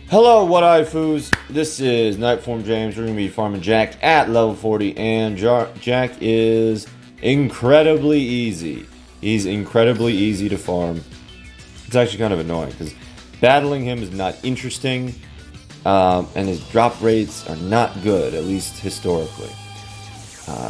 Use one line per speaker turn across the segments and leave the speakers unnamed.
Hello, what iFoos? This is Nightform James. We're going to be farming Jack at level 40, and Jack is incredibly easy. He's incredibly easy to farm. It's actually kind of annoying, because battling him is not interesting, and his drop rates are not good, at least historically.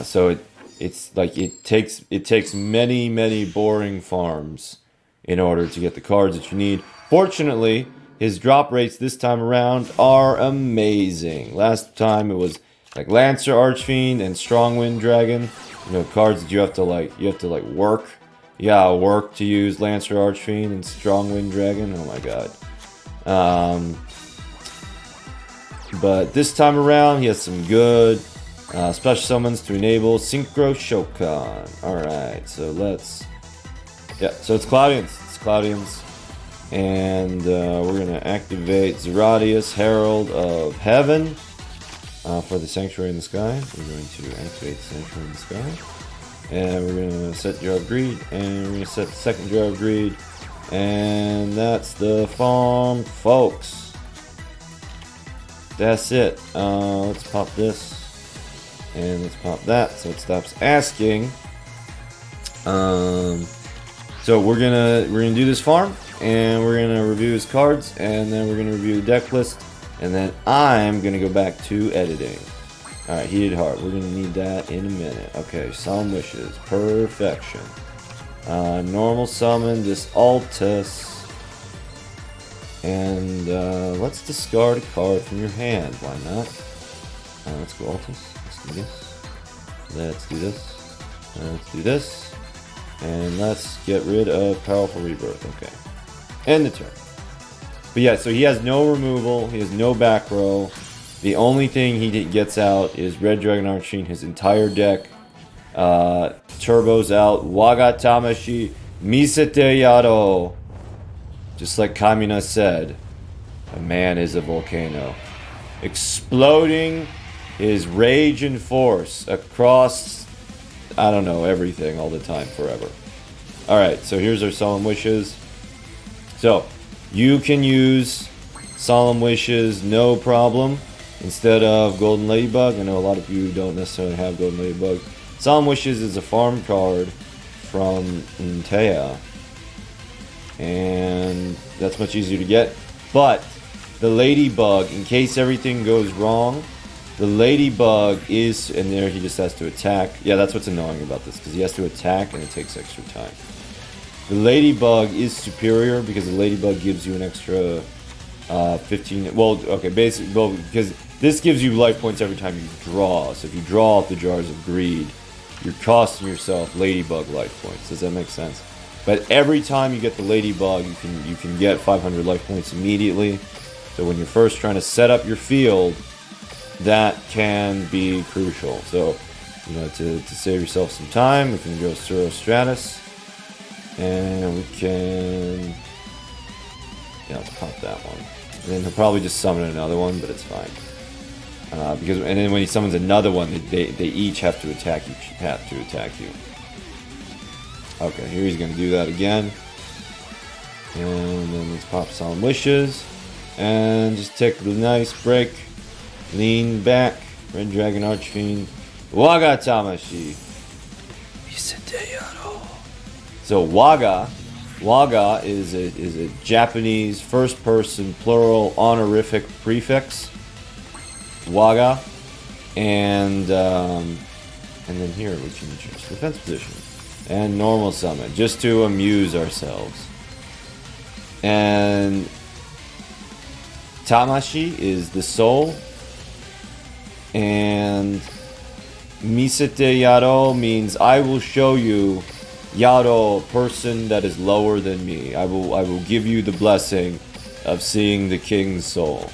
So it's like it takes many boring farms in order to get the cards that you need. Fortunately, his drop rates this time around are amazing. Last time it was like Lancer, Archfiend, and Strongwind Dragon. You know, cards that you have to work. Yeah, work to use Lancer, Archfiend, and Strongwind Dragon. Oh my god. But this time around, he has some good special summons to enable Synchro Shokan. Alright, so let's... Yeah, so it's Cloudians. And we're going to activate Zeratius, Herald of Heaven, for the Sanctuary in the Sky. We're going to activate the Sanctuary in the Sky. And we're going to set Jar of Greed, and we're going to set the second Jar of Greed. And that's the farm, folks. That's it. Let's pop this. And let's pop that, so it stops asking. So we're gonna do this farm, and we're gonna review his cards, and then we're gonna review the deck list, and then I'm gonna go back to editing. Alright, Heated Heart, we're gonna need that in a minute. Okay, Solemn Wishes, perfection. Normal summon this Altus, and let's discard a card from your hand, why not? Let's go Altus, let's do this, let's do this, let's do this. And let's get rid of Powerful Rebirth. Okay. End the turn. But yeah, so he has no removal. He has no back row. The only thing he gets out is Red Dragon Archfiend. His entire deck. Turbos out. Waga Tamashi. Misete Yado. Just like Kamina said, a man is a volcano. Exploding his rage and force across... I don't know, everything, all the time, forever. Alright, so here's our Solemn Wishes. So, you can use Solemn Wishes, no problem, instead of Golden Ladybug. I know a lot of you don't necessarily have Golden Ladybug. Solemn Wishes is a farm card from Ntea, and that's much easier to get. But, the Ladybug, in case everything goes wrong, the Ladybug is, and there he just has to attack. Yeah, that's what's annoying about this, because he has to attack and it takes extra time. The Ladybug is superior because the Ladybug gives you an extra 15, well, okay, basically, well, because this gives you life points every time you draw. So if you draw off the Jars of Greed, you're costing yourself Ladybug life points. Does that make sense? But every time you get the Ladybug, you can get 500 life points immediately. So when you're first trying to set up your field, that can be crucial. So, you know, to save yourself some time, we can go Suro Stratus, and we can, yeah, let's pop that one. And then he'll probably just summon another one, but it's fine. And then when he summons another one, they each have to attack you. Okay, here he's gonna do that again. And then let's pop Solemn Wishes, and just take the nice break. Lean back, Red Dragon Archfiend, Waga Tamashi. So Waga is a Japanese first-person plural honorific prefix. Waga, and then here we can choose defense position and normal summon just to amuse ourselves. And Tamashi is the soul. And Misete Yaro means I will show you Yaro, person that is lower than me. I will give you the blessing of seeing the king's soul.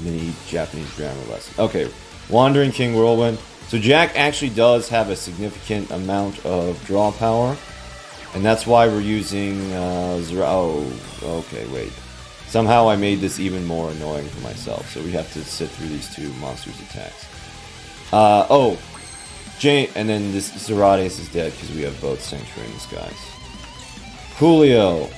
Mini Japanese grammar lesson. Okay, Wandering King Whirlwind. So Jack actually does have a significant amount of draw power, and that's why we're using okay, wait. Somehow I made this even more annoying for myself, so we have to sit through these two monsters' attacks. And then this Zeratius is dead because we have both Sanctuary in the Skies. Coolio.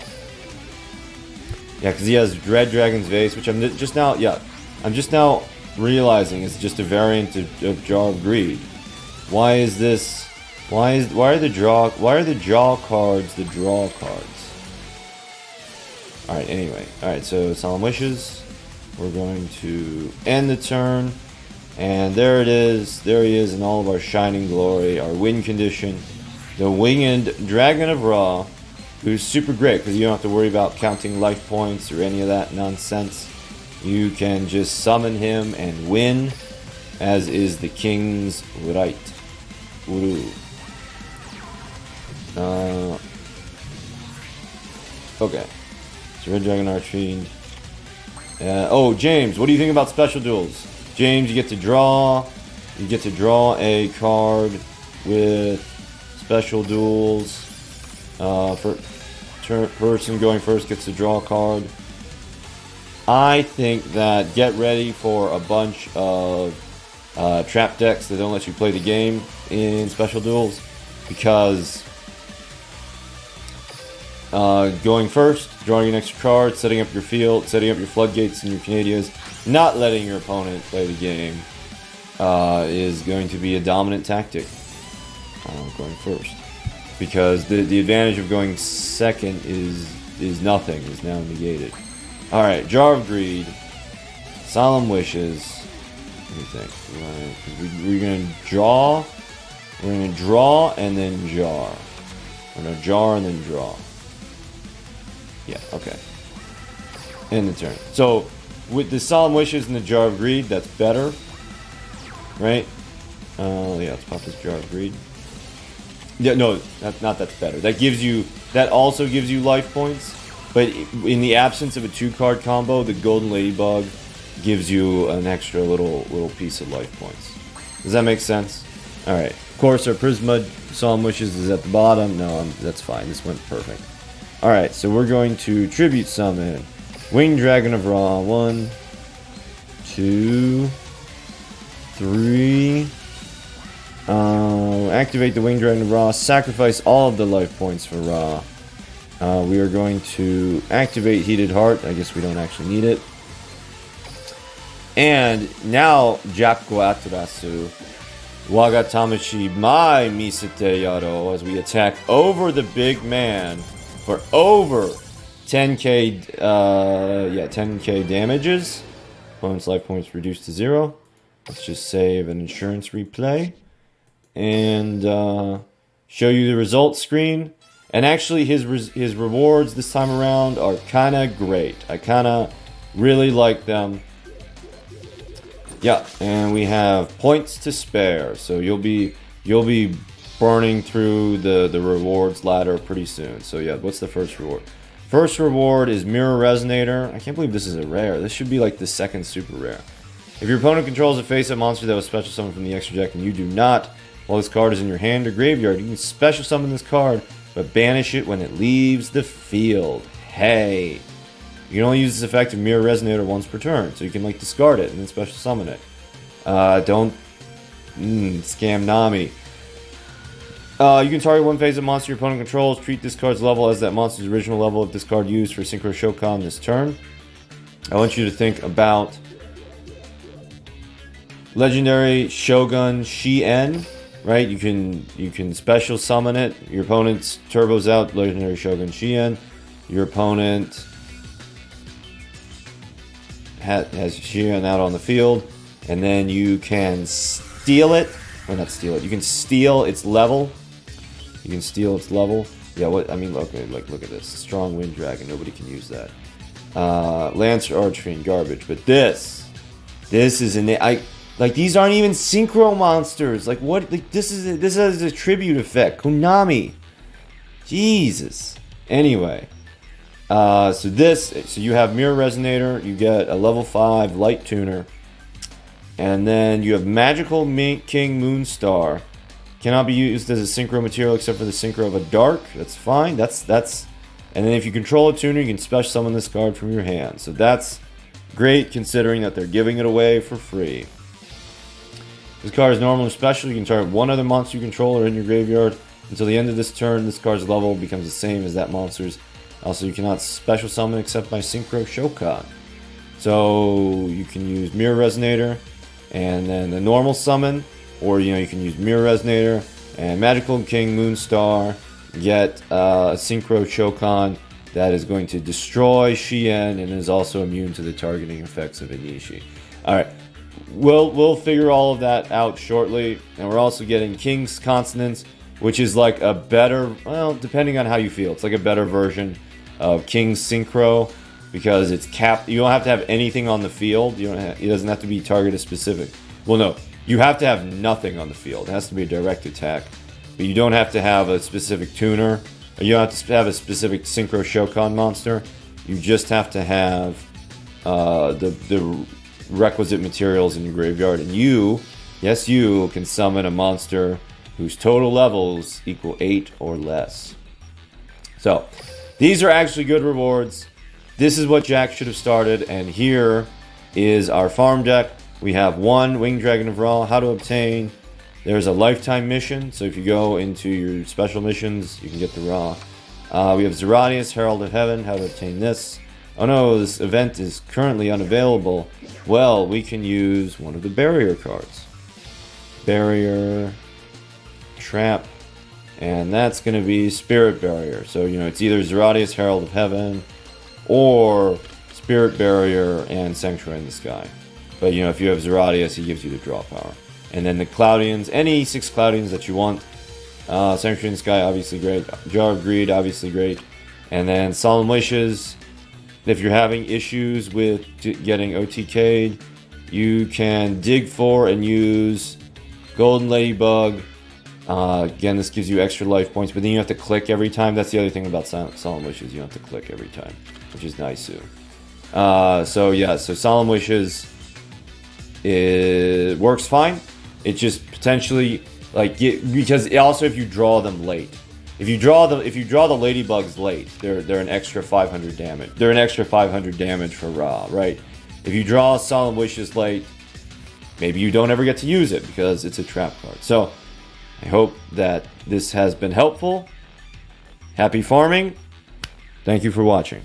Yeah, because he has Dread Dragon's Vase, which I'm just now. Yeah, I'm just now realizing is just a variant of Jar of Greed. Why is this? Why are the jaw cards the draw cards? All right. Anyway. All right. So Solemn Wishes. We're going to end the turn, and there it is. There he is in all of our shining glory. Our win condition, the Winged Dragon of Ra, who's super great because you don't have to worry about counting life points or any of that nonsense. You can just summon him and win, as is the King's right. Uru. Okay. So Red Dragon Archfiend. Oh, James, what do you think about special duels? James, you get to draw. You get to draw a card with special duels. Person going first gets to draw a card. I think that get ready for a bunch of trap decks that don't let you play the game in special duels, because going first, drawing an extra card, setting up your field, setting up your floodgates and your Canadias, not letting your opponent play the game is going to be a dominant tactic. Going first, because the advantage of going second is nothing, is now negated. All right, Jar of Greed, Solemn Wishes. What do you think? We're gonna draw. We're gonna draw and then jar. We're gonna jar and then draw. Yeah. Okay. End the turn. So with the Solemn Wishes and the Jar of Greed, that's better, right? Yeah. Let's pop this Jar of Greed. Yeah. No, that's better. That also gives you life points. But in the absence of a 2-card combo, the Golden Ladybug gives you an extra little piece of life points. Does that make sense? All right. Of course, our Prisma Solemn Wishes is at the bottom. No, that's fine. This went perfect. All right. So we're going to Tribute Summon Winged Dragon of Ra. 1, 2, 3. Activate the Winged Dragon of Ra. Sacrifice all of the life points for Ra. We are going to activate Heated Heart. I guess we don't actually need it. And now, Jaku Atarasu, Waga Tamashi Mai Misete Yaro, as we attack over the big man for over 10k, 10k damages. Opponent's life points reduced to 0. Let's just save an insurance replay and show you the results screen. And actually, his rewards this time around are kind of great. I kind of really like them. Yeah, and we have points to spare, so you'll be burning through the rewards ladder pretty soon. So yeah, what's the first reward? First reward is Mirror Resonator. I can't believe this is a rare. This should be like the second super rare. If your opponent controls a face-up monster that was special summoned from the extra deck and you do not, while this card is in your hand or graveyard, you can special summon this card, but banish it when it leaves the field. Hey! You can only use this effect of Mirror Resonator once per turn, so you can like discard it and then special summon it. Don't scam Nami. You can target one phase of monster your opponent controls. Treat this card's level as that monster's original level if this card used for Synchro Shokan this turn. I want you to think about Legendary Shogun Shien. Right, you can special summon it. Your opponent's turbos out, Legendary Shogun Shien. Your opponent has Shien out on the field, and then you can steal it. Or not steal it. You can steal its level. You can steal its level. Yeah, what I mean, look at this. Strong Wind Dragon. Nobody can use that. Lancer Archfiend, garbage. But this is like, these aren't even synchro monsters. Like, what? Like, this has a tribute effect. Konami. Jesus. Anyway. So you have Mirror Resonator. You get a level 5 Light Tuner. And then you have Magical King Moonstar. Cannot be used as a synchro material except for the synchro of a dark. That's fine. That's. And then if you control a tuner, you can special summon this card from your hand. So that's great, considering that they're giving it away for free. This card is normal or special. You can target one other monster you control or in your graveyard. Until the end of this turn, this card's level becomes the same as that monster's. Also, you cannot special summon except by Synchro Shokan. So you can use Mirror Resonator and then the normal summon, or you can use Mirror Resonator and Magical King Moonstar, get a Synchro Shokan that is going to destroy Shien and is also immune to the targeting effects of Inishi. Alright, we'll figure all of that out shortly, and we're also getting King's Consonance, which is like a better, well, depending on how you feel, it's like a better version of King's Synchro, because it's capped. You don't have to have anything on the field. It doesn't have to be targeted specific. Well, no, you have to have nothing on the field. It has to be a direct attack, but you don't have to have a specific tuner. Or you don't have to have a specific Synchro Shokan monster. You just have to have the requisite materials in your graveyard, and you can summon a monster whose total levels equal 8 or less. So these are actually good rewards. This is what Jack should have started, and here is our farm deck. We have 1 Winged Dragon of Ra. How to obtain. There's a lifetime mission, so if you go into your special missions, you can get the Ra. We have Zeratius, Herald of Heaven. How to obtain this. Oh no, this event is currently unavailable. Well, we can use one of the barrier cards. Barrier, Trap, and that's going to be Spirit Barrier. So, it's either Zeratius, Herald of Heaven, or Spirit Barrier and Sanctuary in the Sky. But if you have Zeratius, he gives you the draw power. And then the Cloudians, any 6 Cloudians that you want. Sanctuary in the Sky, obviously great. Jar of Greed, obviously great. And then Solemn Wishes. If you're having issues with getting OTK'd, you can dig for and use Golden Ladybug. Again, this gives you extra life points, but then you have to click every time. That's the other thing about Solemn Wishes. You don't have to click every time, which is nice too. So Solemn Wishes, it works fine. It just potentially because also if you draw them late, if you draw the Ladybugs late, they're an extra 500 damage. They're an extra 500 damage for Ra, right? If you draw Solemn Wishes late, maybe you don't ever get to use it because it's a trap card. So I hope that this has been helpful. Happy farming. Thank you for watching.